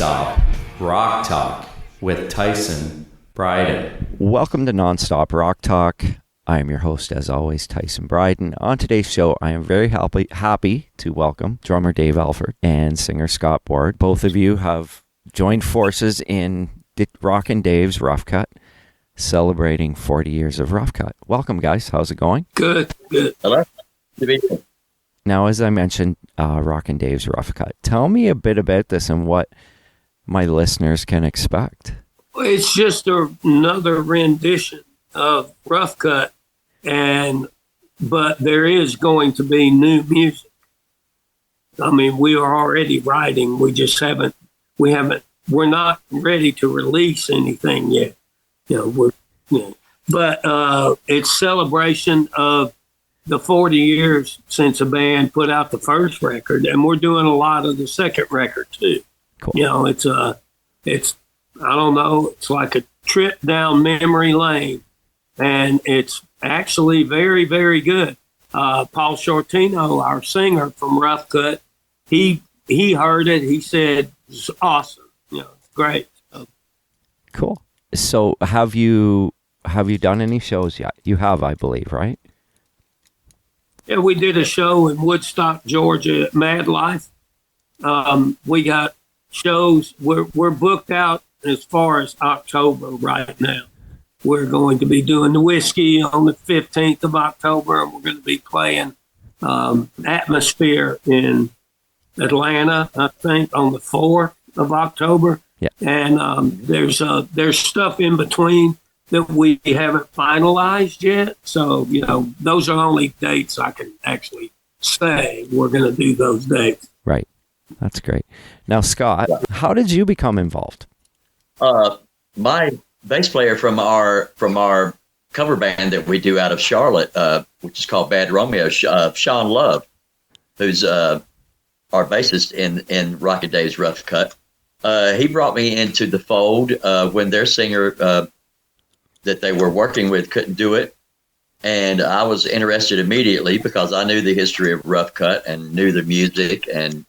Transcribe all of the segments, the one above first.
Nonstop Rock Talk with Tyson Bryden. Welcome to Nonstop Rock Talk. I am your host, as always, Tyson Bryden. On today's show, I am very happy to welcome drummer Dave Alford and singer Scott Ward. Both of you have joined forces in Rockin' Dave's Rough Cutt, celebrating 40 years of Rough Cutt. Welcome, guys. How's it going? Good. Hello. Good to be here. Now, as I mentioned, Rockin' Dave's Rough Cutt. Tell me a bit about this and what my listeners can expect. It's just another rendition of Rough Cutt, but there is going to be new music. I mean, we are already writing. We're not ready to release anything yet. But it's celebration of the 40 years since the band put out the first record, and we're doing a lot of the second record too. Cool. It's I don't know, it's like a trip down memory lane, and it's actually very, very good. Paul Shortino, our singer from Rough Cutt, he heard it. He said it's awesome. It's great. Cool. So have you done any shows yet? You have, I believe, right? Yeah, we did a show in Woodstock, Georgia at Mad Life. We got shows. We're booked out as far as October right now. We're going to be doing the Whiskey on the 15th of October, and we're going to be playing Atmosphere in Atlanta, I think, on the 4th of October. Yeah. And there's stuff in between that we haven't finalized yet. So, those are only dates I can actually say we're going to do those dates. Right. That's great. Now, Scott, how did you become involved? My bass player from our cover band that we do out of Charlotte, which is called Bad Romeo, Sean Love, who's our bassist in Rockin' Dave's Rough Cutt. He brought me into the fold when their singer that they were working with couldn't do it. And I was interested immediately because I knew the history of Rough Cutt and knew the music, and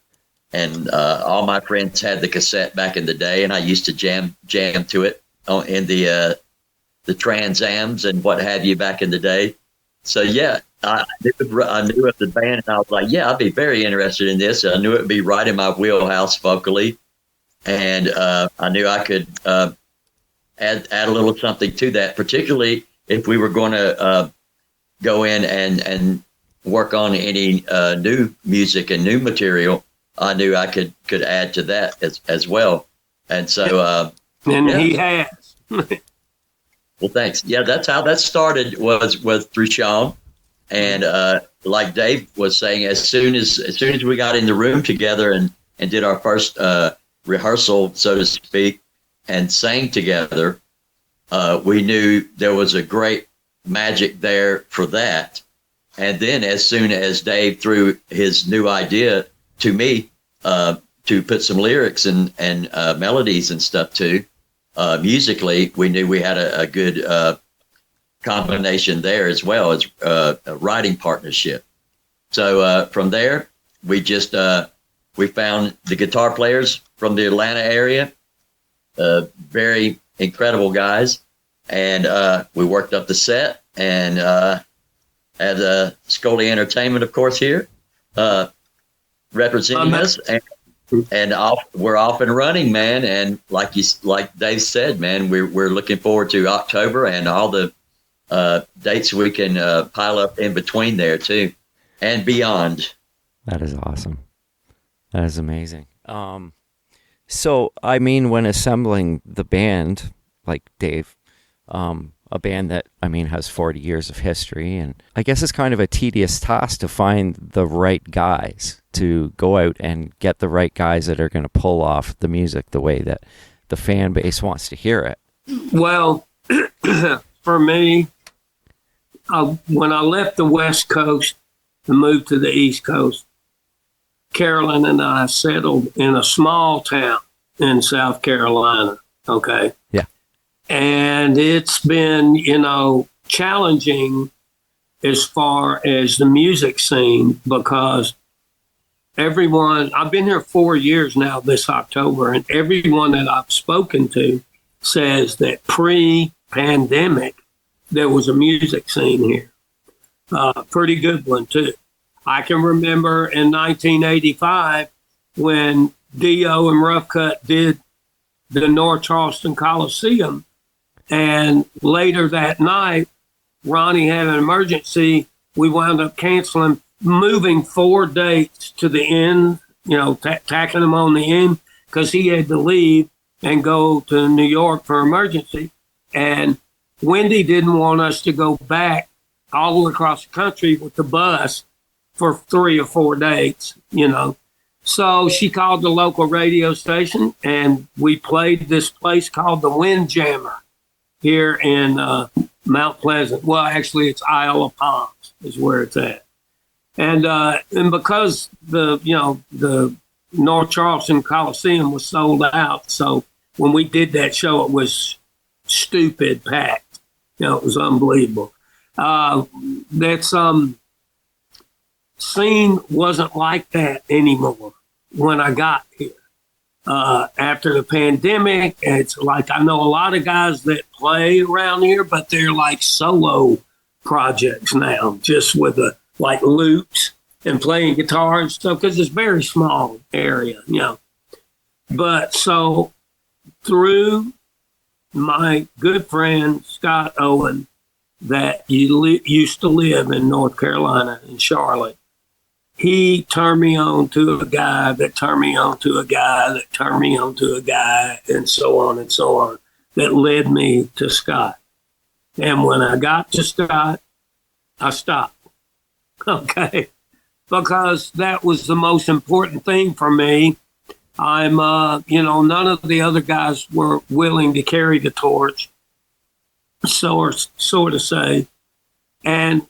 all my friends had the cassette back in the day, and I used to jam to it in the Trans Ams and what have you back in the day. So yeah, I knew of the band, and I was like, yeah, I'd be very interested in this. I knew it would be right in my wheelhouse vocally, and I knew I could add a little something to that, particularly if we were going to go in and work on any new music and new material. I knew I could add to that as well. And so he has. Well, thanks. Yeah, that's how that started, was through Sean. And like Dave was saying, as soon as we got in the room together and did our first rehearsal, so to speak, and sang together, we knew there was a great magic there for that. And then as soon as Dave threw his new idea to me to put some lyrics and melodies and stuff to, musically, we knew we had a good combination there as well as a writing partnership. So from there, we just we found the guitar players from the Atlanta area, very incredible guys, and we worked up the set and had Scully Entertainment, of course, here representing us, and we're off and running, man. And like Dave said, man, we're looking forward to October and all the dates we can pile up in between there too, and beyond. That is awesome. That is amazing. So, I mean, when assembling the band, like Dave, a band that, I mean, has 40 years of history, and I guess it's kind of a tedious task to find the right guys, to go out and get the right guys that are going to pull off the music the way that the fan base wants to hear it. Well, for me, when I left the West Coast and moved to the East Coast, Carolyn and I settled in a small town in South Carolina. Okay. Yeah. And it's been, challenging as far as the music scene, because everyone, I've been here 4 years now this October, and everyone that I've spoken to says that pre-pandemic, there was a music scene here. Pretty good one, too. I can remember in 1985 when Dio and Rough Cutt did the North Charleston Coliseum, and later that night, Ronnie had an emergency. We wound up canceling, moving 4 dates to the end, tacking them on the end, because he had to leave and go to New York for emergency. And Wendy didn't want us to go back all the way across the country with the bus for 3 or 4 dates, So she called the local radio station, and we played this place called the Windjammer here in Mount Pleasant. Well, actually, it's Isle of Palms is where it's at. And because the North Charleston Coliseum was sold out, so when we did that show, it was stupid packed. It was unbelievable. That scene wasn't like that anymore when I got here. After the pandemic, it's like I know a lot of guys that play around here, but they're like solo projects now, just with like loops and playing guitar and stuff, because it's a very small area, But so through my good friend Scott Owen, that used to live in North Carolina in Charlotte, he turned me on to a guy that turned me on to a guy that turned me on to a guy, and so on, that led me to Scott. And when I got to Scott, I stopped. Okay. Because that was the most important thing for me. I'm, none of the other guys were willing to carry the torch, sort of say. And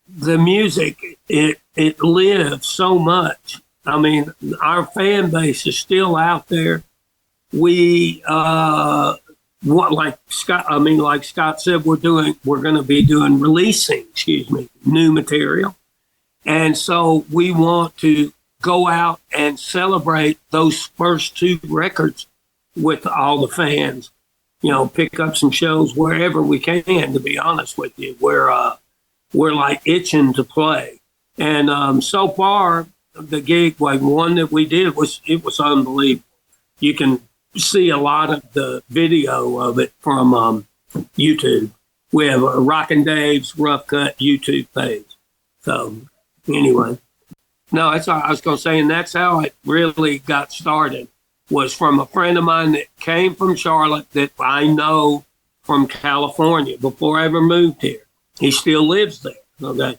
the music, it lives so much. I mean, our fan base is still out there. We, like Scott said, we're going to be releasing new material. And so we want to go out and celebrate those first 2 records with all the fans, pick up some shows wherever we can, to be honest with you. We're like itching to play. And so far, the gig, like one that we did, was unbelievable. You can see a lot of the video of it from YouTube. We have a Rockin' Dave's Rough Cutt YouTube page. So anyway, no, that's all I was going to say. And that's how it really got started, was from a friend of mine that came from Charlotte that I know from California before I ever moved here. He still lives there. Okay.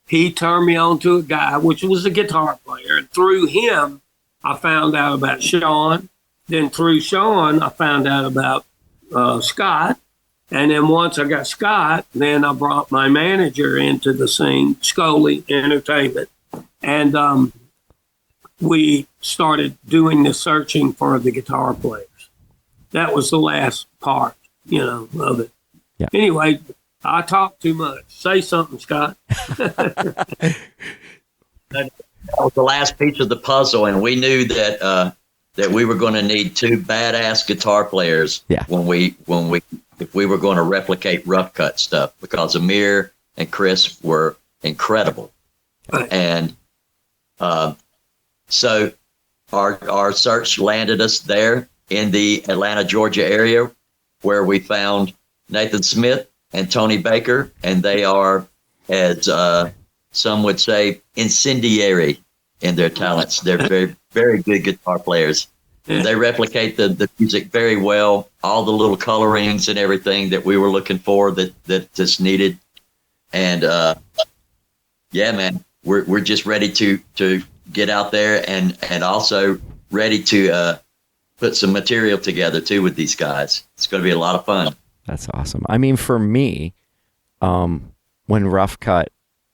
He turned me on to a guy, which was a guitar player. And through him, I found out about Sean. Then through Sean, I found out about Scott. And then once I got Scott, then I brought my manager into the scene, Scully Entertainment. And we started doing the searching for the guitar players. That was the last part, of it. Yeah. Anyway, I talk too much. Say something, Scott. That was the last piece of the puzzle, and we knew that we were going to need 2 badass guitar players. Yeah. If we were going to replicate Rough Cutt stuff, because Amir and Chris were incredible. Right. And so our search landed us there in the Atlanta, Georgia area, where we found Nathan Smith and Tony Baker, and they are, as some would say, incendiary in their talents. They're very, very good guitar players. Yeah. They replicate the music very well, all the little colorings and everything that we were looking for that just needed. And yeah, man, we're just ready to get out there and also ready to put some material together too with these guys. It's going to be a lot of fun. That's awesome. I mean, for me, when Rough Cutt,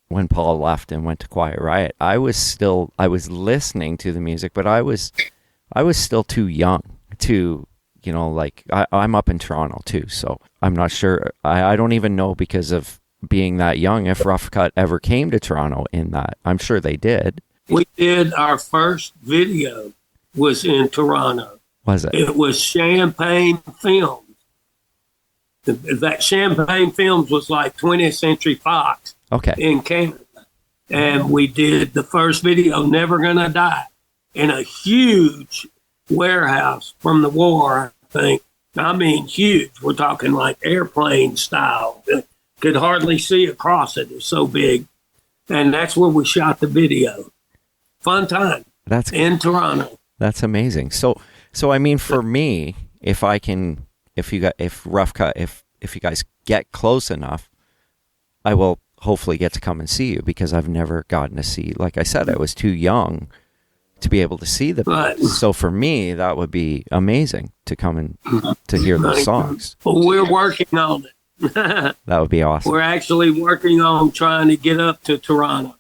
when Paul left and went to Quiet Riot, I was listening to the music, but I was still too young to, I'm up in Toronto too, so I'm not sure. I don't even know, because of being that young, if Rough Cutt ever came to Toronto in that. I'm sure they did. We did our first video was in Toronto. Was it? It was Champagne Films. That Champagne Films was like 20th Century Fox Okay. in Canada. And we did the first video, Never Gonna Die, in a huge warehouse from the war, I think. I mean, huge. We're talking like airplane style. Could hardly see across it. It's so big. And that's where we shot the video. Fun time. That's in Toronto. That's amazing. So I mean, for me, if Rough Cutt, if you guys get close enough, I will hopefully get to come and see you, because I've never gotten to see. Like I said, I was too young to be able to see the band. So for me, that would be amazing to come and to hear those songs. Well, we're working on it. That would be awesome. We're actually working on trying to get up to Toronto.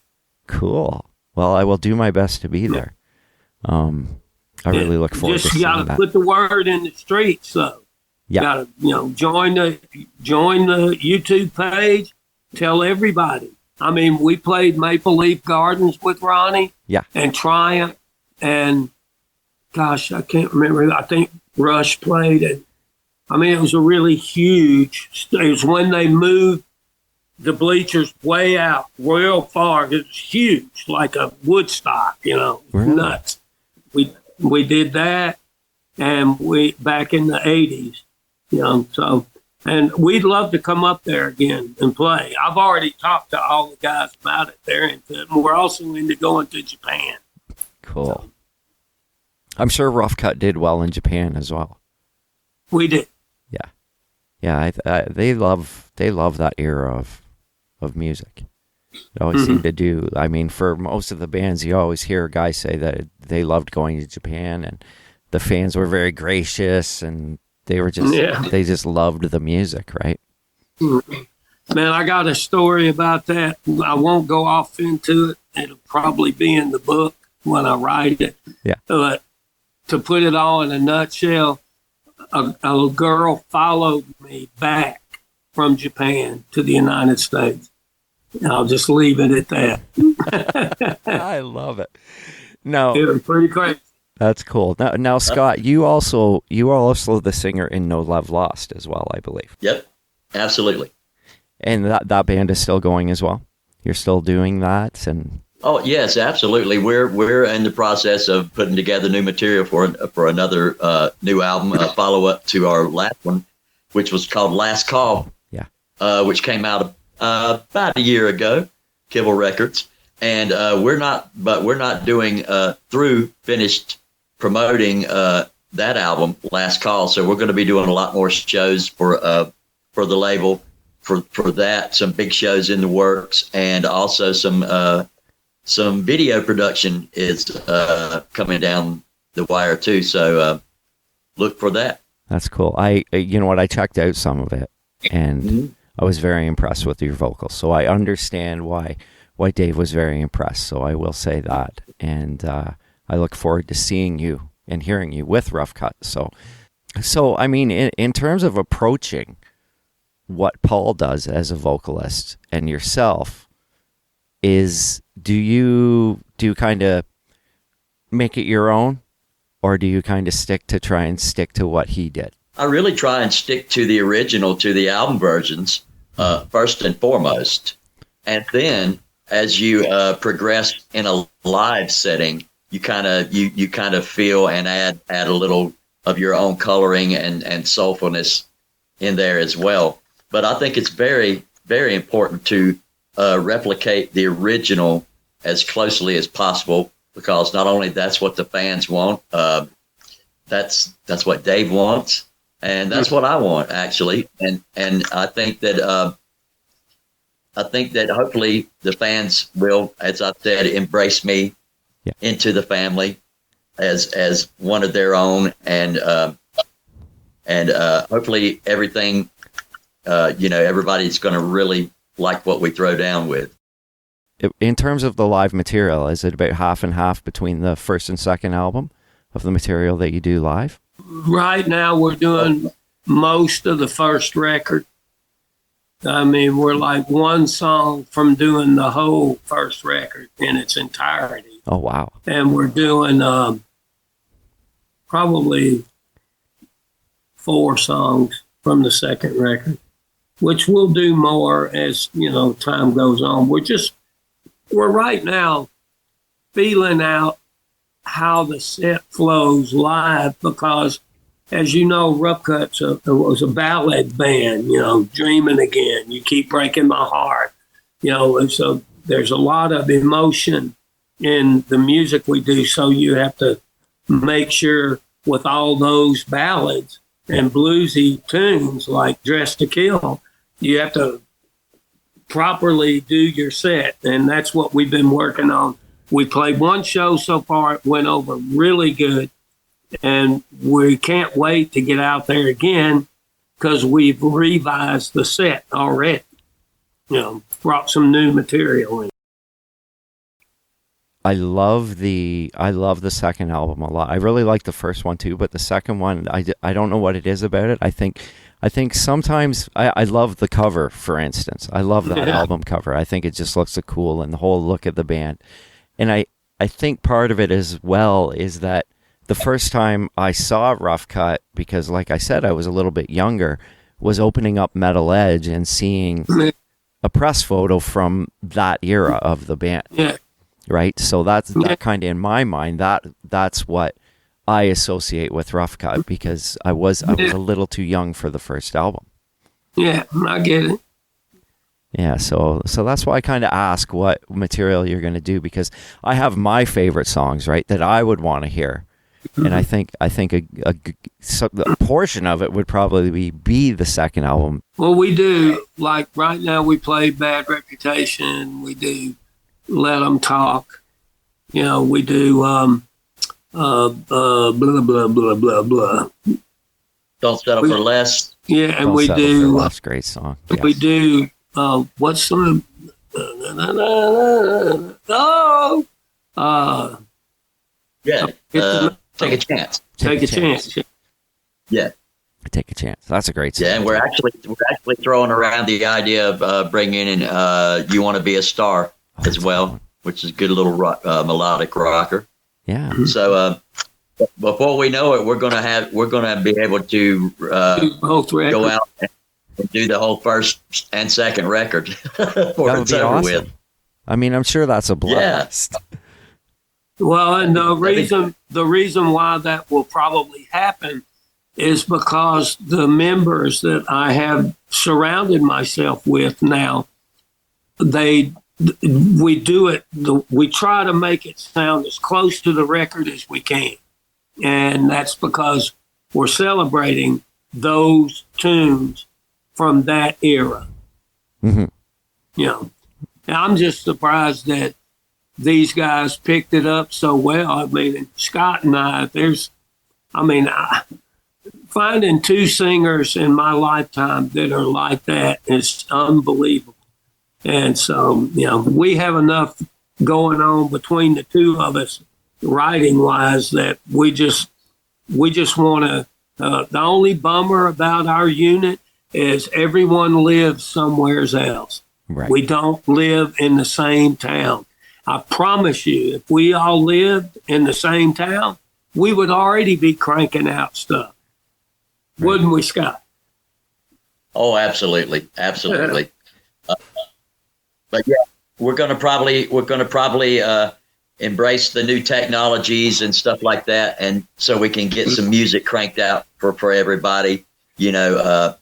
Cool. Well, I will do my best to be there. I really look forward to seeing that. Just got to put the word in the streets, though. Yeah. Got to, join the YouTube page. Tell everybody. I mean, we played Maple Leaf Gardens with Ronnie. Yeah. And Triumph, and gosh, I can't remember. I think Rush played it. I mean, it was a really huge. It was when they moved the bleachers way out, real far. It was huge, like a Woodstock. Really? Nuts. We did that, and we back in the '80s. So. And we'd love to come up there again and play. I've already talked to all the guys about it there, and we're also into going to Japan. Cool. I'm sure Rough Cutt did well in Japan as well. We did. Yeah. They love that era of music. They always seem to do. I mean, for most of the bands, you always hear guys say that they loved going to Japan, and the fans were very gracious, and they were just they just loved the music, right? Man, I got a story about that. I won't go off into it. It'll probably be in the book when I write it. Yeah. But to put it all in a nutshell, a girl followed me back from Japan to the United States. And I'll just leave it at that. I love it. No, It was pretty crazy. that's cool. Now, Scott, you are also the singer in No Love Lost as well, I believe. Yep, absolutely. And that band is still going as well. You're still doing that, and Oh yes, absolutely. We're in the process of putting together new material for another new album, a follow up to our last one, which was called Last Call. Yeah. Which came out about a year ago, Kibble Records, and we're not doing through finished promoting that album, Last Call. So we're going to be doing a lot more shows for the label for that. Some big shows in the works, and also some video production is coming down the wire too. So look for that. that's cool. You know what? I checked out some of it, and I was very impressed with your vocals. So I understand why Dave was very impressed. So I will say that, and I look forward to seeing you and hearing you with Rough Cutt. So I mean, in terms of approaching what Paul does as a vocalist and yourself, do you kind of make it your own, or do you kind of stick to what he did? I really try and stick to the original, to the album versions, first and foremost. And then as you progress in a live setting, you kind of feel and add a little of your own coloring and soulfulness in there as well. But I think it's very, very important to replicate the original as closely as possible, because not only that's what the fans want, that's what Dave wants, and that's what I want actually. And I think that hopefully the fans will, as I said, embrace me into the family as one of their own, and hopefully everything, everybody's going to really like what we throw down with. In terms of the live material, is it about half and half between the first and second album of the material that you do live? Right now, we're doing most of the first record. I mean, we're like one song from doing the whole first record in its entirety. Oh, wow. And we're doing probably 4 songs from the second record, which we'll do more as, time goes on. We're right now feeling out how the set flows live because, as you know, Rough Cutt was a ballad band, Dreaming Again, You Keep Breaking My Heart, and so there's a lot of emotion in the music we do. So you have to make sure with all those ballads and bluesy tunes like Dress to Kill, you have to properly do your set. And that's what we've been working on. We played one show so far. It went over really good. And we can't wait to get out there again because we've revised the set already. Brought some new material in. I love the second album a lot. I really like the first one too, but the second one, I don't know what it is about it. I think sometimes I love the cover, for instance. I love that album cover. I think it just looks so cool, and the whole look of the band. And I think part of it as well is that the first time I saw Rough Cutt, because like I said, I was a little bit younger, was opening up Metal Edge and seeing a press photo from that era of the band. Yeah. Right? So that kind of, in my mind, that's what I associate with Rough Cutt, because I was a little too young for the first album. Yeah, I get it. Yeah, so that's why I kind of ask what material you're going to do, because I have my favorite songs, right, that I would want to hear. And I think a portion of it would probably be the second album. Well, we do, like right now we play Bad Reputation, we do Let 'Em Talk, we do blah, blah, blah, blah, blah. Don't Settle for Less. Yeah, and Don't we Settle do, for Less, great song. Yes. we do, what's the, Yeah. Take a Chance. Take a Chance. Yeah. Take a Chance. That's a great song. Yeah, and we're actually throwing around the idea of bringing in You Want to Be a Star as well, which is a good little melodic rocker. Yeah. So before we know it, we're gonna be able to go out and do the whole first and second record before it's over awesome. with. I mean, I'm sure that's a blast. Yeah. Well, and the reason why that will probably happen is because the members that I have surrounded myself with now, we try to make it sound as close to the record as we can. And that's because we're celebrating those tunes from that era. Mm-hmm. And I'm just surprised that these guys picked it up so well. I mean, Scott and I, finding 2 singers in my lifetime that are like that is unbelievable. And so, we have enough going on between the 2 of us writing wise that we just want to, the only bummer about our unit is everyone lives somewhere else. Right. We don't live in the same town. I promise you, if we all lived in the same town, we would already be cranking out stuff. Right. Wouldn't we, Scott? Oh, absolutely. Absolutely. But yeah, we're going to probably embrace the new technologies and stuff like that. And so we can get some music cranked out for everybody, because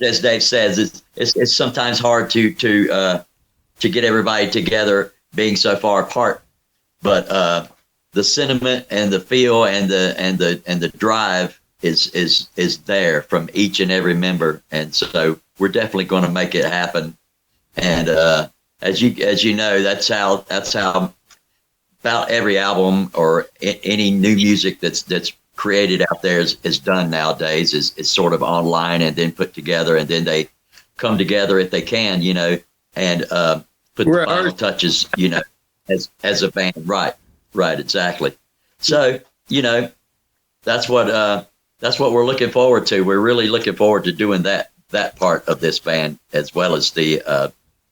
as Dave says, it's sometimes hard to get everybody together being so far apart, but the sentiment and the feel and the drive is there from each and every member, and so we're definitely going to make it happen. And as you know, that's how about every album or any new music that's created out there is done nowadays is sort of online and then put together, and then they come together if they can, and put the final touches, as a band. Right, exactly. So, that's what we're looking forward to. We're really looking forward to doing that part of this band, as well as the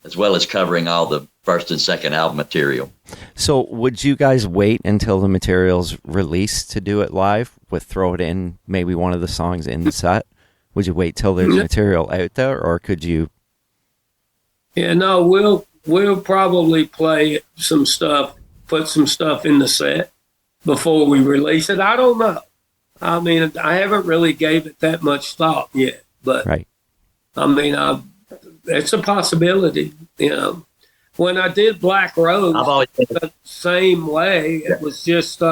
as well as covering all the first and second album material. So would you guys wait until the material's released to do it live? Throw it in, maybe one of the songs in the set? Would you wait till there's material out there, or could you? Yeah, no, we'll probably play some stuff, put some stuff in the set before we release it. I don't know. I mean, I haven't really gave it that much thought yet, but Right. I mean, it's a possibility. When I did Black Rose, I've always been the same way. It was just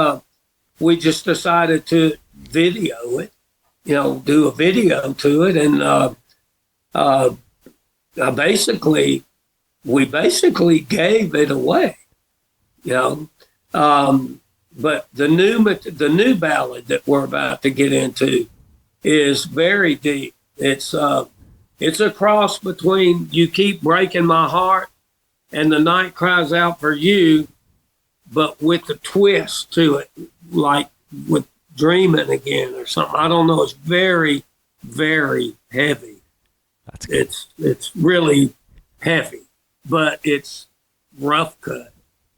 we just decided to video it, do a video to it, and we basically gave it away, But the new ballad that we're about to get into is very deep. It's a cross between "You Keep Breaking My Heart" and "The Night Cries Out for You," but with a twist to it, like with "Dreaming Again" or something. I don't know. It's very, very heavy. That's good. It's really heavy, but it's rough cut.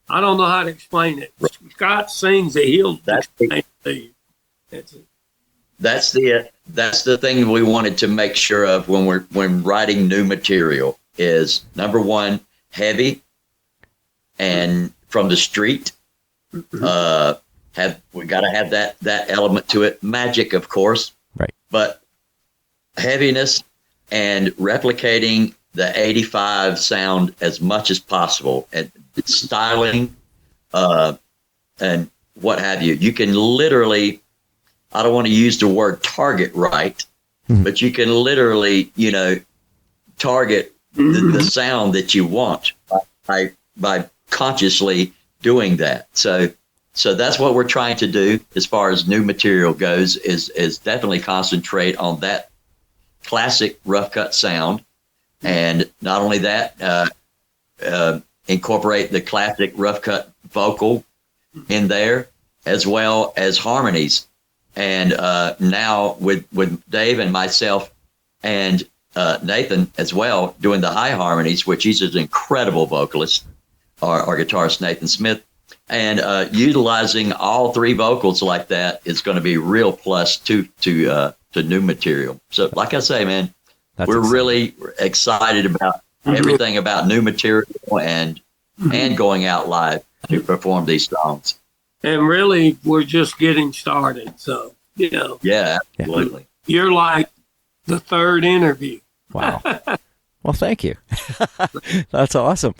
I don't know how to explain it. Scott sings it. He'll explain it to you. That's the thing we wanted to make sure of when writing new material is, number one, heavy and from the street. We got to have that element to it. Magic, of course, right? But heaviness and replicating the '85 sound as much as possible, and styling, and what have you. You can literally, I don't want to use the word target right, but you can literally, target the sound that you want by consciously doing that. So that's what we're trying to do as far as new material goes, is definitely concentrate on that classic Rough Cutt sound. And not only that, incorporate the classic Rough Cutt vocal in there, as well as harmonies. And now with Dave and myself and Nathan as well doing the high harmonies, which he's an incredible vocalist, our guitarist Nathan Smith, and utilizing all three vocals like that is going to be real plus to new material. So like I say, man, we're really excited about everything about new material and going out live to perform these songs. And really, we're just getting started. So, Yeah, absolutely. You're like the third interview. Wow. Well, thank you. That's awesome.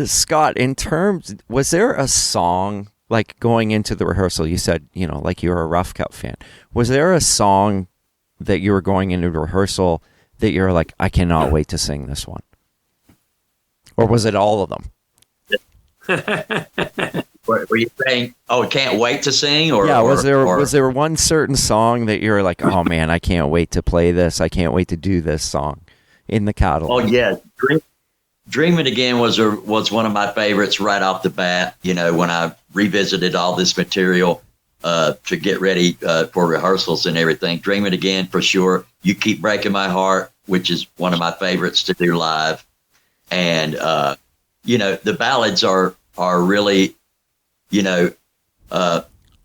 Scott, was there a song, like going into the rehearsal, you said, like you're a Rough Cutt fan. Was there a song that you were going into rehearsal that you're like, I cannot wait to sing this one? Or was it all of them? Were you saying, can't wait to sing? Or yeah, was there one certain song that you're like, oh man, I can't wait to play this. I can't wait to do this song in the catalog? Oh yeah, "Dreaming Again" was one of my favorites right off the bat. When I revisited all this material to get ready for rehearsals and everything. "Dreaming Again" for sure. "You Keep Breaking My Heart," which is one of my favorites to do live. And the ballads are really,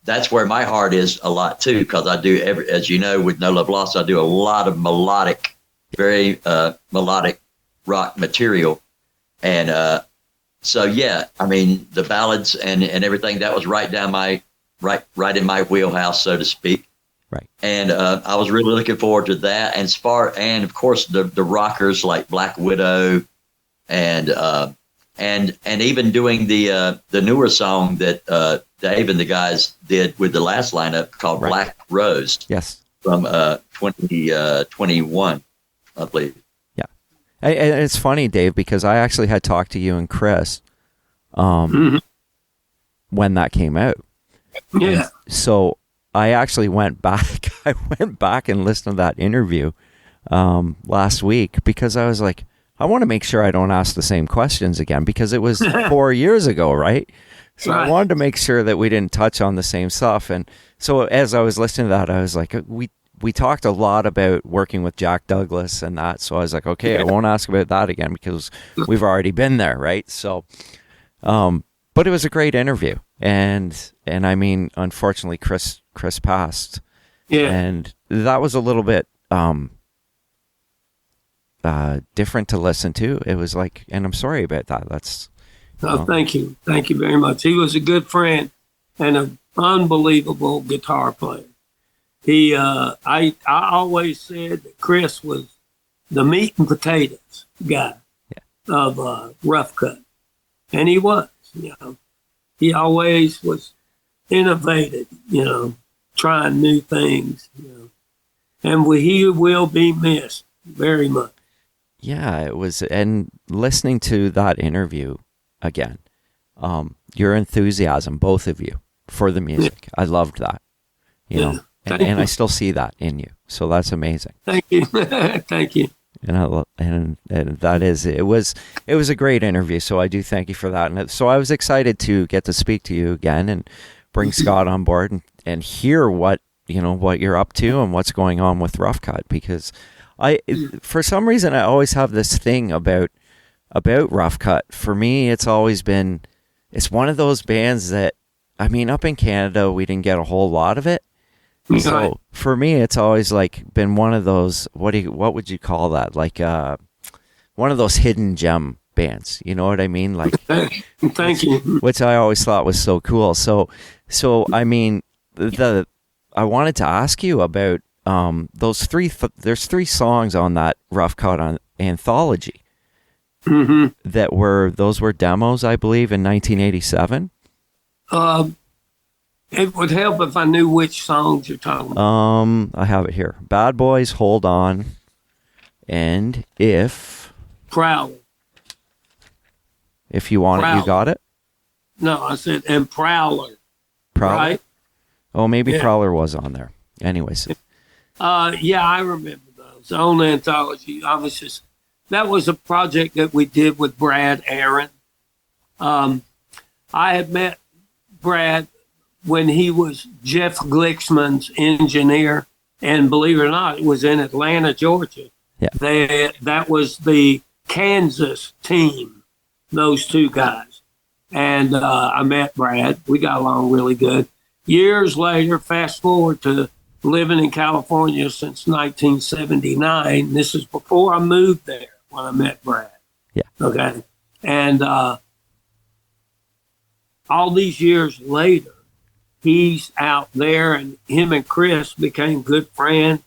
that's where my heart is a lot too, because I do as you know, with No Love Lost, I do a lot of melodic, very melodic rock material. And so yeah, I mean the ballads and everything, that was right down right in my wheelhouse, so to speak. Right. And I was really looking forward to that. And of course the rockers like Black Widow, and even doing the newer song that Dave and the guys did with the last lineup called Black Rose. Yes. From 2021, I believe. Yeah. And it's funny, Dave, because I actually had talked to you and Chris when that came out. Yeah. And so I actually went back. I went back and listened to that interview last week, because I was like, I want to make sure I don't ask the same questions again, because it was 4 years ago, right? So I wanted to make sure that we didn't touch on the same stuff. And so as I was listening to that, I was like, we we talked a lot about working with Jack Douglas and that. So I was like, okay, I won't ask about that again because we've already been there, right? So, but it was a great interview, and I mean, unfortunately, Chris passed, and that was a little bit different to listen to. It was like, and I'm sorry about that. That's thank you very much. He was a good friend and an unbelievable guitar player. He, I always said that Chris was the meat and potatoes guy of Rough Cutt, and he was. You know, he always was innovative. You know, trying new things. You know, and he will be missed very much. Yeah, it was, and listening to that interview again, your enthusiasm, both of you, for the music, I loved that. You know. And I still see that in you, so that's amazing. Thank you, thank you. And that is, it was a great interview. So I do thank you for that. And so I was excited to get to speak to you again and bring Scott on board and hear what you're up to and what's going on with Rough Cutt, because for some reason I always have this thing about Rough Cutt. For me, it's always been, it's one of those bands that, I mean, up in Canada we didn't get a whole lot of it. So for me, it's always like been one of those, what would you call that? Like one of those hidden gem bands. You know what I mean? Like, thank you. Which I always thought was so cool. So I mean, I wanted to ask you about those three. There's 3 songs on that Rough Cutt on anthology. That were demos, I believe, in 1987. It would help if I knew which songs you're talking about. I have it here. Bad Boys, Hold On, and Prowler. If you want it, you got it? No, I said, and Prowler. Prowler? Right? Oh, maybe Prowler was on there. Anyways. Yeah, I remember those. On anthology. That was a project that we did with Brad Aaron. I had met Brad when he was Jeff Glicksman's engineer, and believe it or not, it was in Atlanta, Georgia. Yeah. That was the Kansas team, those 2 guys. And I met Brad. We got along really good. Years later, fast forward to living in California since 1979. This is before I moved there when I met Brad. Yeah. Okay. And all these years later, he's out there, and him and Chris became good friends.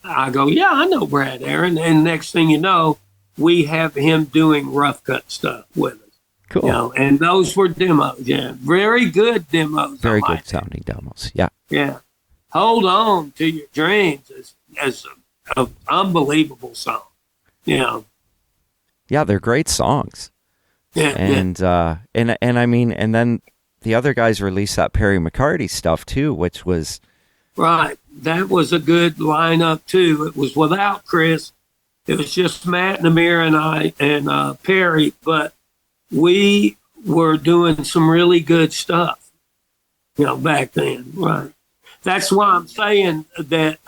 I go, yeah, I know Brad Aaron. And next thing you know, we have him doing Rough Cutt stuff with us. Cool. You know, and those were demos, very good demos. Very good sounding demos, yeah. Yeah. Hold On to Your Dreams is an unbelievable song, you know. Yeah, they're great songs. Yeah. And I mean, and then the other guys released that Perry McCarty stuff too, which was... Right. That was a good lineup too. It was without Chris. It was just Matt and Amir and I and Perry, but we were doing some really good stuff, you know, back then. Right. That's why I'm saying that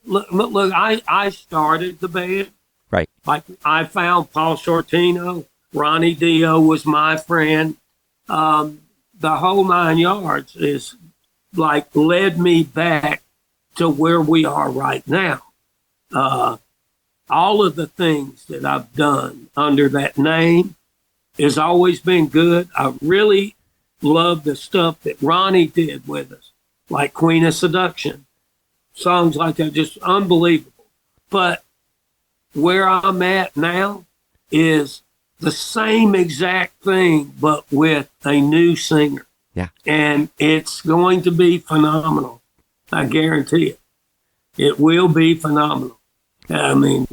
look, I started the band. Right. Like I found Paul Shortino, Ronnie Dio was my friend. The whole 9 yards is like led me back to where we are right now. All of the things that I've done under that name has always been good. I really love the stuff that Ronnie did with us, like Queen of Seduction. Songs like that, just unbelievable. But where I'm at now is the same exact thing, but with a new singer. Yeah. And it's going to be phenomenal. I guarantee it. It will be phenomenal. I mean,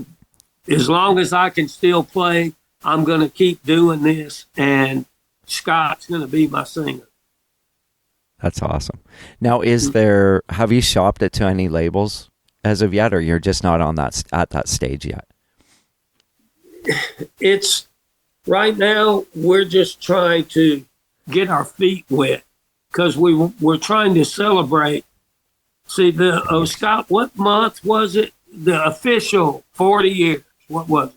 as long as I can still play, I'm going to keep doing this, and Scott's going to be my singer. That's awesome. Now, have you shopped it to any labels as of yet, or you're just not on at that stage yet? It's right now, we're just trying to get our feet wet because we're trying to celebrate See, Scott, what month was it? The official 40 years. What was it?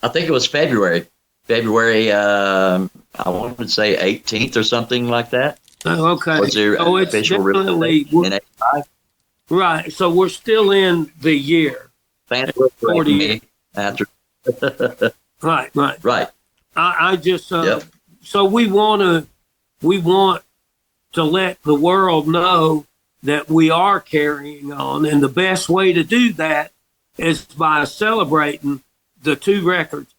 I think it was February. February, I want to say 18th or something like that. Okay. Was there so it's definitely in 85? Right. So we're still in the year. Fans were 40 years. after. Right. Right. I just Yep. So we want to let the world know that we are carrying on, and the best way to do that is by celebrating the two records.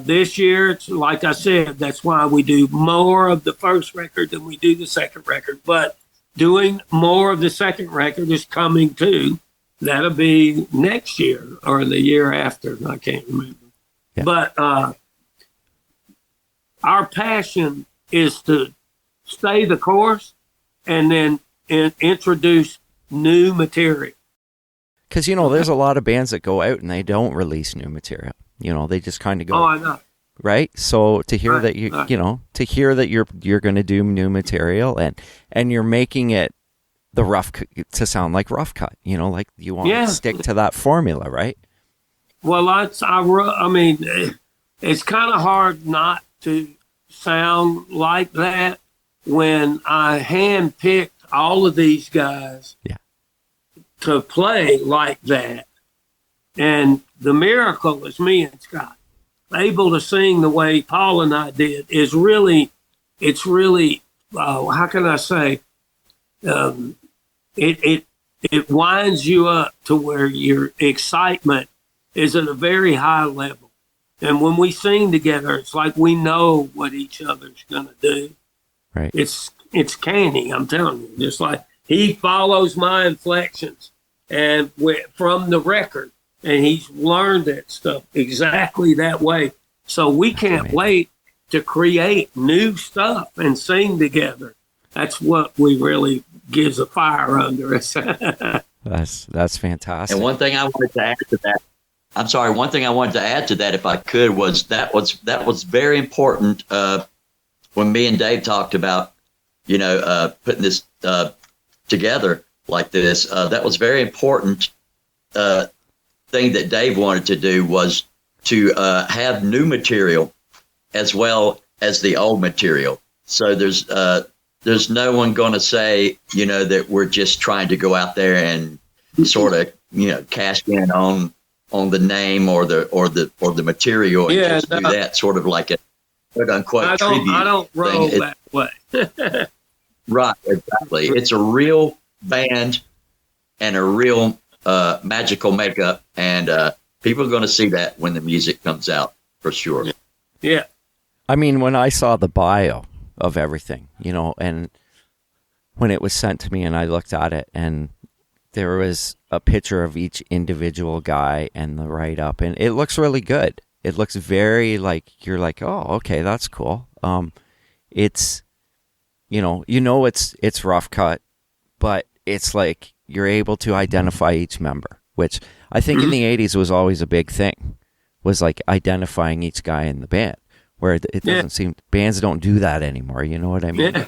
This year, it's like I said, that's why we do more of the first record than we do the second record. But doing more of the second record is coming too. That'll be next year or the year after. I can't remember. Yeah. But our passion is to stay the course and then introduce new material. Because, there's a lot of bands that go out and they don't release new material. They just kind of go. Oh, I know. Right. So to hear that to hear that you're going to do new material and you're making it the rough to sound like Rough Cutt, like you want to stick to that formula, right? Well, I mean, it's kind of hard not to sound like that when I handpicked all of these guys to play like that. And the miracle is me and Scott able to sing the way Paul and I did it's really, how can I say, it winds you up to where your excitement is at a very high level. And when we sing together, it's like we know what each other's going to do. Right. It's canny, I'm telling you. Just like he follows my inflections and from the record, and he's learned that stuff exactly that way. So we can't wait to create new stuff and sing together. That's what we really gives a fire under us. That's fantastic. And one thing I wanted to add to that, if I could, was that was very important when me and Dave talked about, putting this together like this. That was very important thing that Dave wanted to do was to have new material as well as the old material. So there's no one going to say, that we're just trying to go out there and sort of, cash in on the name or the material and just do that sort of like a quote unquote tribute. I don't roll that way. Right, exactly. It's a real band and a real magical makeup, and people are going to see that when the music comes out for sure. Yeah. I mean, when I saw the bio of everything, and when it was sent to me and I looked at it and there was a picture of each individual guy and the write-up, and it looks really good. It looks very you're like, oh, okay, that's cool. It's, it's Rough Cutt, but it's like you're able to identify each member, which I think in the 80s was always a big thing, was like identifying each guy in the band, where it doesn't seem, bands don't do that anymore. You know what I mean? Yeah.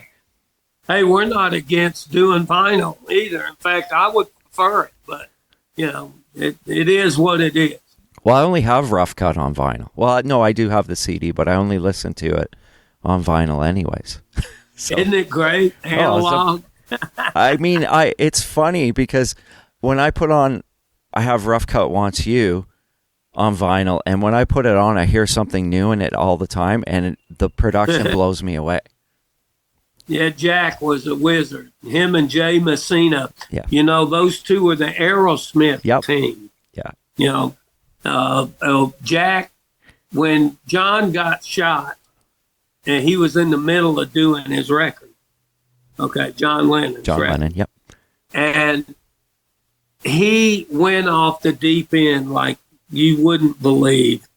Hey, we're not against doing vinyl either. In fact, I would prefer it, but, it is what it is. Well, I only have Rough Cutt on vinyl. Well, no, I do have the CD, but I only listen to it on vinyl anyways. So, isn't it great? Analog. I mean, it's funny because when I have Rough Cutt Wants You on vinyl, and when I put it on, I hear something new in it all the time, and the production blows me away. Yeah, Jack was a wizard. Him and Jay Messina. Yeah. Those two were the Aerosmith team. Yeah. Jack, when John got shot, and he was in the middle of doing his record. Okay, John Lennon's record. Lennon, yep. And he went off the deep end like you wouldn't believe.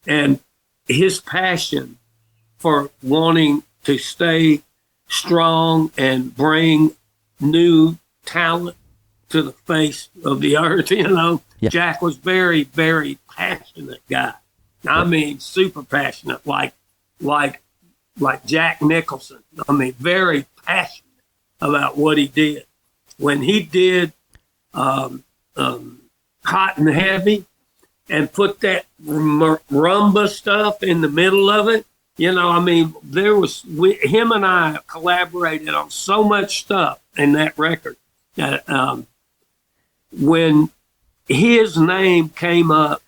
And his passion for wanting to stay strong and bring new talent to the face of the earth, Yeah. Jack was very, very passionate guy. I mean, super passionate, like Jack Nicholson. I mean, very passionate about what he did. when he did Hot and Heavy and put that rumba stuff in the middle of it, I mean, him and I collaborated on so much stuff in that record that when his name came up,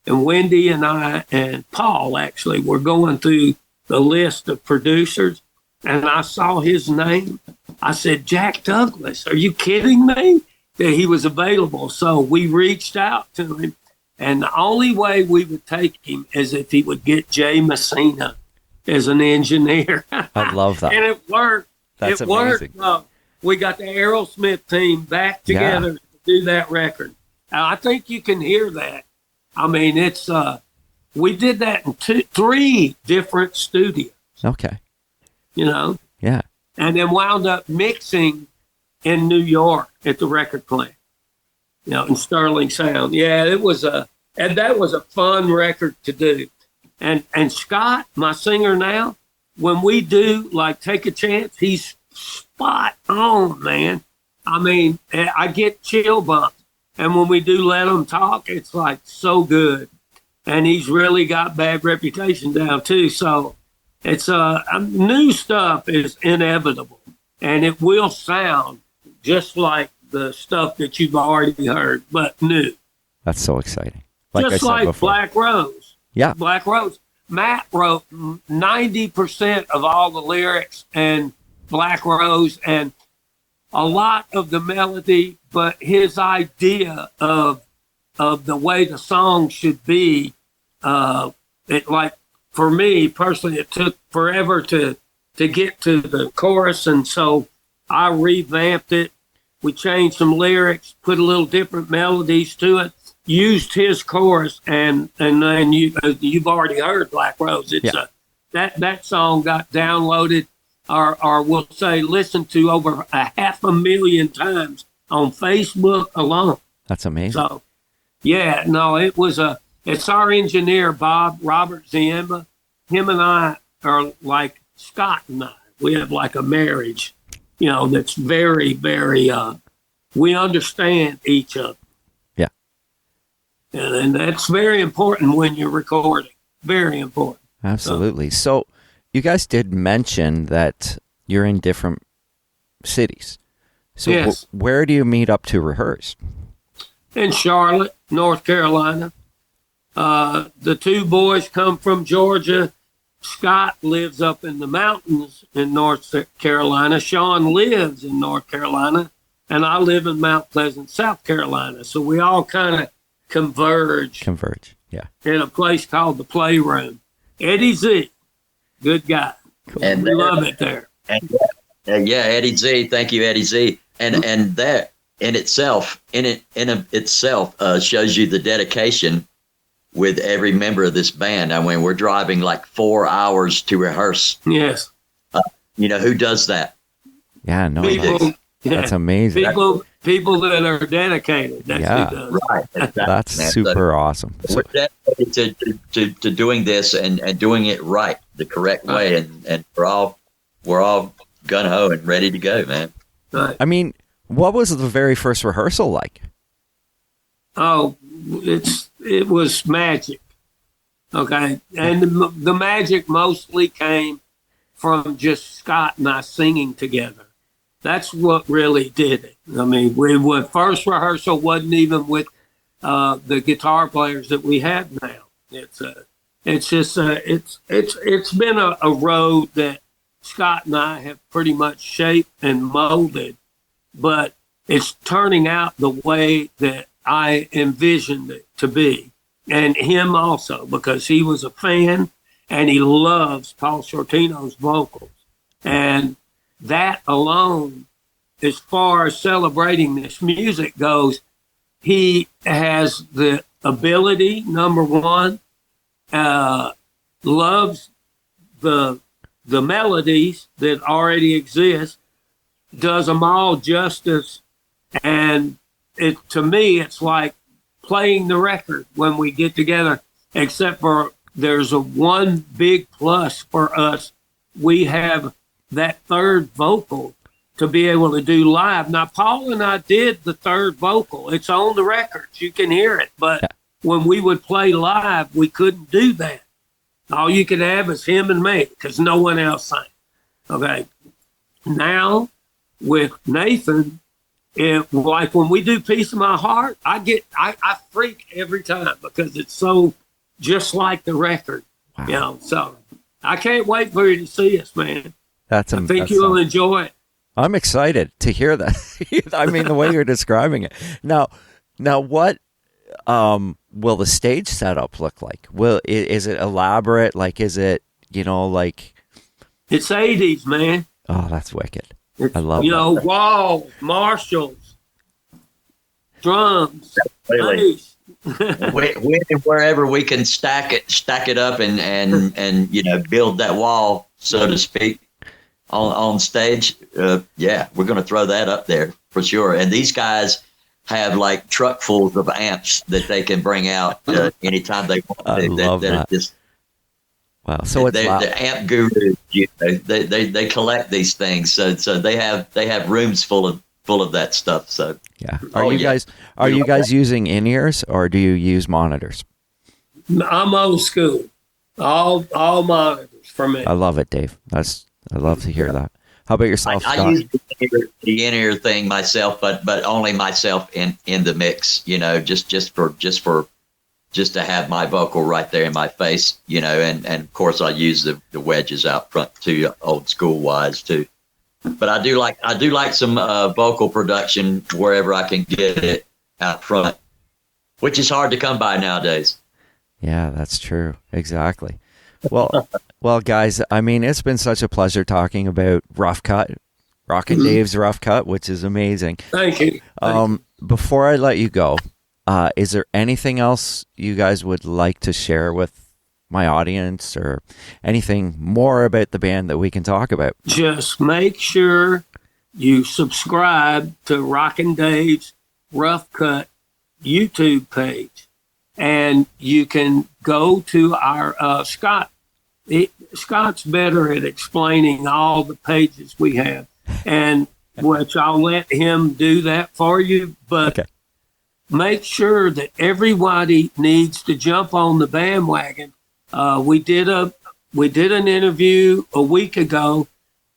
and Wendy and I and Paul actually were going through the list of producers, and I saw his name. I said, Jack Douglas, are you kidding me? That he was available. So we reached out to him, and the only way we would take him is if he would get Jay Messina as an engineer. I love that. And it worked. That's amazing. Worked. We got the Aerosmith team back together to do that record. I think you can hear that. I mean, it's we did that in 3 different studios. Okay. Yeah. And then wound up mixing in New York at the record plant, in Sterling Sound. Yeah, that was a fun record to do. And Scott, my singer now, when we do like Take a Chance, he's spot on, man. I mean, I get chill bumps. And when we do Let 'Em Talk, it's like so good. And he's really got Bad Reputation down too. So it's new stuff is inevitable, and it will sound just like the stuff that you've already heard, but new. That's so exciting. Like just I said like before. Black Rose. Yeah. Black Rose. Matt wrote 90% of all the lyrics and Black Rose and a lot of the melody, but his idea of the way the song should be, for me personally, it took forever to get to the chorus, and so I revamped it. We changed some lyrics, put a little different melodies to it, used his chorus, and then you've already heard Black Rose. It's that song got downloaded, or we'll say listened to over 500,000 times on Facebook alone. That's amazing. So, it's our engineer, Robert Ziemba. Him and I are like Scott and I. We have like a marriage, that's very, very, we understand each other. Yeah. And that's very important when you're recording. Very important. Absolutely. So you guys did mention that you're in different cities. So yes. Where do you meet up to rehearse? In Charlotte, North Carolina. The 2 boys come from Georgia. Scott lives up in the mountains in North Carolina. Sean lives in North Carolina, and I live in Mount Pleasant, South Carolina. So we all kind of converge, yeah, in a place called the Playroom. Eddie Z, good guy. Cool. And we love it there. And Eddie Z, thank you, Eddie Z. And that in itself shows you the dedication with every member of this band. I mean, we're driving like 4 hours to rehearse. Yes. Who does that? Yeah, no, people, that's amazing. People that are dedicated. That's who does. Right. Exactly. That's super awesome. We're dedicated to doing this and doing it right, the correct way, and we're all gun ho and ready to go, man. Right. I mean, what was the very first rehearsal like? Oh, it was magic. Okay. And the magic mostly came from just Scott and I singing together. That's what really did it. I mean, first rehearsal wasn't even with the guitar players that we have now. It's been a road that Scott and I have pretty much shaped and molded, but it's turning out the way that I envisioned it to be. And him also, because he was a fan and he loves Paul Shortino's vocals. And that alone, as far as celebrating this music goes, he has the ability, number one, loves the melodies that already exist, does them all justice, and to me, it's like playing the record when we get together, except for there's one big plus for us. We have that third vocal to be able to do live. Now, Paul and I did the third vocal. It's on the records. You can hear it. But when we would play live, we couldn't do that. All you could have is him and me because no one else sang. Okay. Now, with Nathan, like when we do Piece of My Heart, I freak every time because it's so just like the record. Wow. You know, so I can't wait for you to see us, man. I think you'll enjoy it. I'm excited to hear that. I mean, the way you're describing it. Now, what will the stage setup look like? Is it elaborate? Like, is it, like? It's 80s, man. Oh, that's wicked. I love that. Walls, Marshalls, drums, bass. Wherever we can stack it up and build that wall, so to speak, on stage. We're going to throw that up there for sure. And these guys have like truckfuls of amps that they can bring out anytime they want. I love that. Wow! So the amp gurus, they collect these things. So they have rooms full of that stuff. So yeah. Are you guys using in-ears or do you use monitors? I'm old school. All monitors for me. I love it, Dave. I love to hear that. How about yourself, Scott? I use the in-ear thing myself, but only myself in the mix. Just to have my vocal right there in my face, and of course I use the wedges out front too, old school wise too. But I do like some vocal production wherever I can get it out front, which is hard to come by nowadays. Yeah, that's true. Exactly. Well, guys, I mean, it's been such a pleasure talking about Rough Cutt, Rockin' Dave's Rough Cutt, which is amazing. Thank you. Before I let you go, is there anything else you guys would like to share with my audience or anything more about the band that we can talk about? Just make sure you subscribe to Rockin' Dave's Rough Cutt YouTube page. And you can go to our Scott. Scott's better at explaining all the pages we have, and which I'll let him do that for you. But make sure that everybody needs to jump on the bandwagon. We did an interview a week ago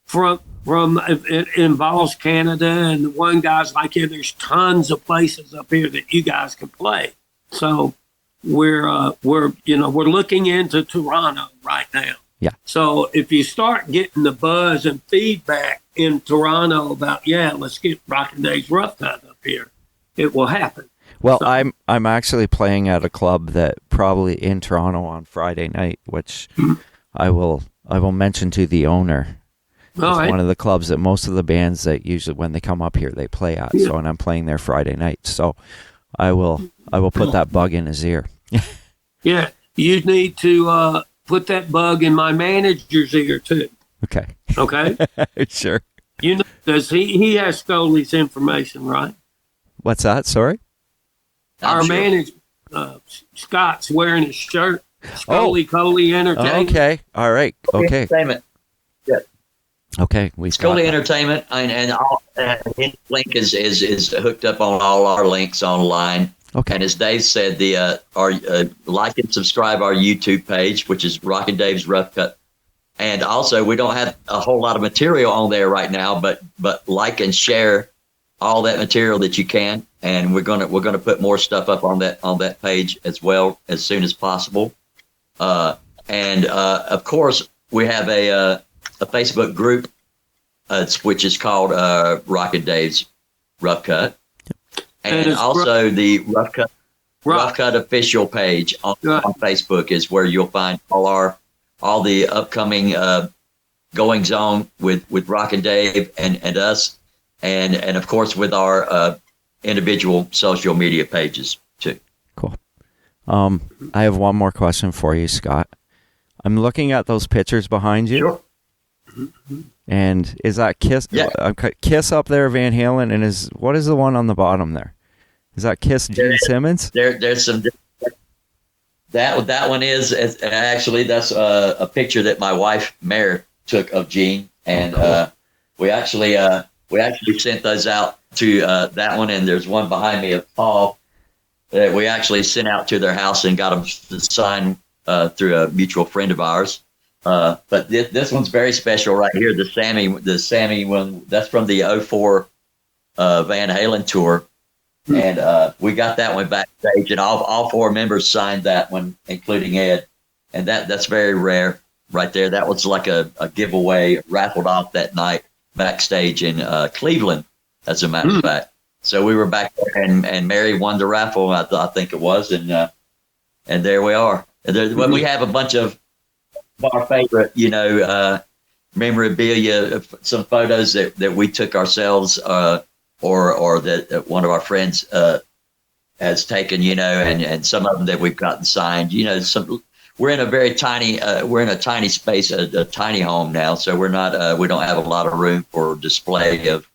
from it involves Canada, and one guy's like, yeah, there's tons of places up here that you guys can play. So we're looking into Toronto right now. Yeah. So if you start getting the buzz and feedback in Toronto about, let's get Rockin' Dave's Rough Cutt up here, it will happen. Well, so, I'm actually playing at a club that probably in Toronto on Friday night, which I will mention to the owner. It's one of the clubs that most of the bands that usually when they come up here they play at. Yeah. So, and I'm playing there Friday night. So I will put that bug in his ear. Yeah, you need to put that bug in my manager's ear too. Okay. Sure. Does he has Scully's information, right? What's that? Sorry. Our manager, Scott's wearing his shirt. Scully Coley Entertainment. Okay. All right. Okay. Entertainment. Yeah. Okay. Scully Entertainment, and his link is hooked up on all our links online. Okay. And as Dave said, like and subscribe our YouTube page, which is Rockin' Dave's Rough Cutt. And also, we don't have a whole lot of material on there right now, but like and share all that material that you can. And we're gonna put more stuff up on that page as well as soon as possible. And of course, we have a Facebook group, which is called Rockin' Dave's Rough Cutt. And also the Rough Cutt official page on Facebook is where you'll find all the upcoming goings on with Rockin' Dave and us, and of course with our individual social media pages too. Cool. I have one more question for you, Scott. I'm looking at those pictures behind you. Sure. And is that Kiss? Yeah. Kiss up there, Van Halen, and what is the one on the bottom there? Is that Kiss, Gene Simmons? There's some. That one is actually that's a picture that my wife Mare took of Gene, and we actually we actually sent those out to that one, and there's one behind me of Paul that we actually sent out to their house and got them to sign through a mutual friend of ours. But this one's very special right here. The Sammy one, that's from the '04 Van Halen tour. And we got that one backstage, and all four members signed that one, including Ed. And that's very rare right there. That was like a giveaway raffled off that night backstage in Cleveland, as a matter of fact. So we were back there, and Mary won the raffle, I think it was, and there we are. We have a bunch of our favorite, memorabilia, some photos that we took ourselselves, or that one of our friends has taken, and some of them that we've gotten signed. We're in a very tiny, tiny space, a tiny home now, so we don't have a lot of room for display of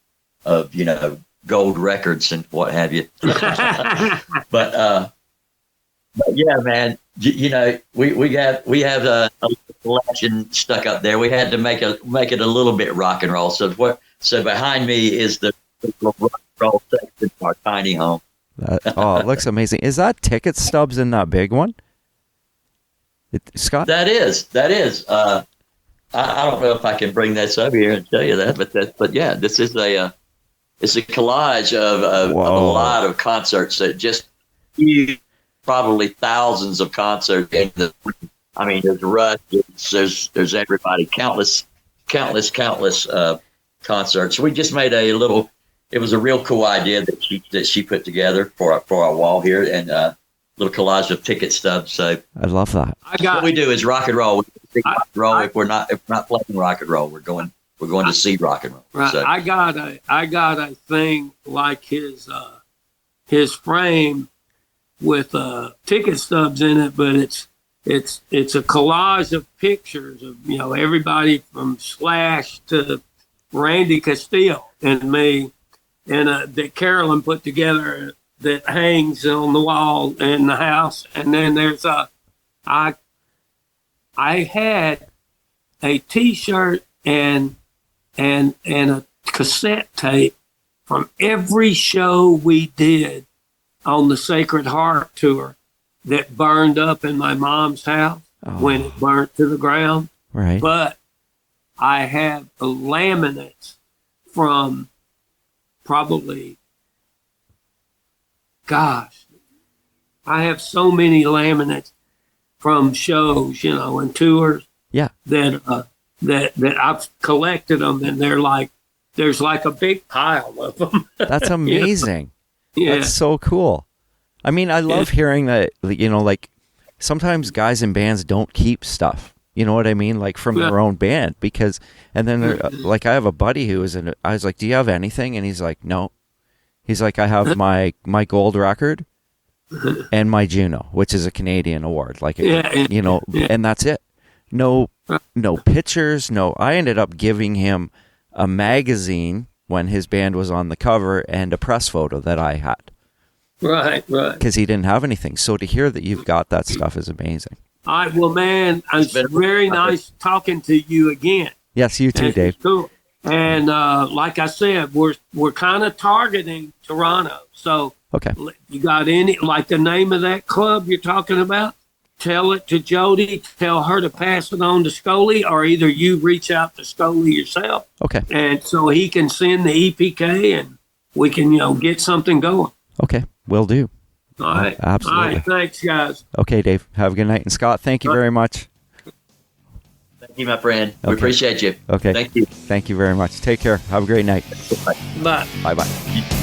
gold records and what have you. but yeah, man, we have a collection stuck up there. We had to make it a little bit rock and roll. So behind me is the rock and roll section of our tiny home. It looks amazing. Is that ticket stubs in that big one, Scott? That is. I don't know if I can bring this over here and tell you that, but yeah, this is it's a collage of a lot of concerts that just probably thousands of concerts. There's Rush, there's everybody, countless concerts. We just made it was a real cool idea that she put together for our wall here, and little collage of ticket stubs. So I love that. What we do is rock and roll. If we're not playing rock and roll, we're going to see rock and roll. Right. So. I got a thing like his frame with ticket stubs in it, but it's a collage of pictures of everybody from Slash to Randy Castillo and me, and that Carolyn put together that hangs on the wall in the house. And then there's I had a T-shirt and a cassette tape from every show we did on the Sacred Heart tour that burned up in my mom's house when it burnt to the ground. Right. But I have laminates from probably, I have so many laminates from shows, and tours. Yeah. That I've collected them, and there's like a big pile of them. That's amazing. Yeah. That's so cool. I love hearing that, like sometimes guys in bands don't keep stuff, you know what I mean? Like from their own band, and then like I have a buddy who I was like, do you have anything? And he's like, no. He's like, I have my gold record and my Juno, which is a Canadian award, and that's it. No pictures. No, I ended up giving him a magazine when his band was on the cover and a press photo that I had. Right. Because he didn't have anything. So to hear that you've got that stuff is amazing. All right. Well, man, it's very nice talking to you again. Yes, you too, Dave. Cool. And like I said, we're kind of targeting Toronto. So okay, you got like the name of that club you're talking about? Tell it to Jody. Tell her to pass it on to Scully, or either you reach out to Scully yourself. Okay. And so he can send the EPK, and we can get something going. Okay, will do. All right. Absolutely. All right. Thanks, guys. Okay, Dave. Have a good night. And Scott, thank you very much. Thank you, my friend. We appreciate you. Okay. Thank you. Thank you very much. Take care. Have a great night. Bye. Bye-bye.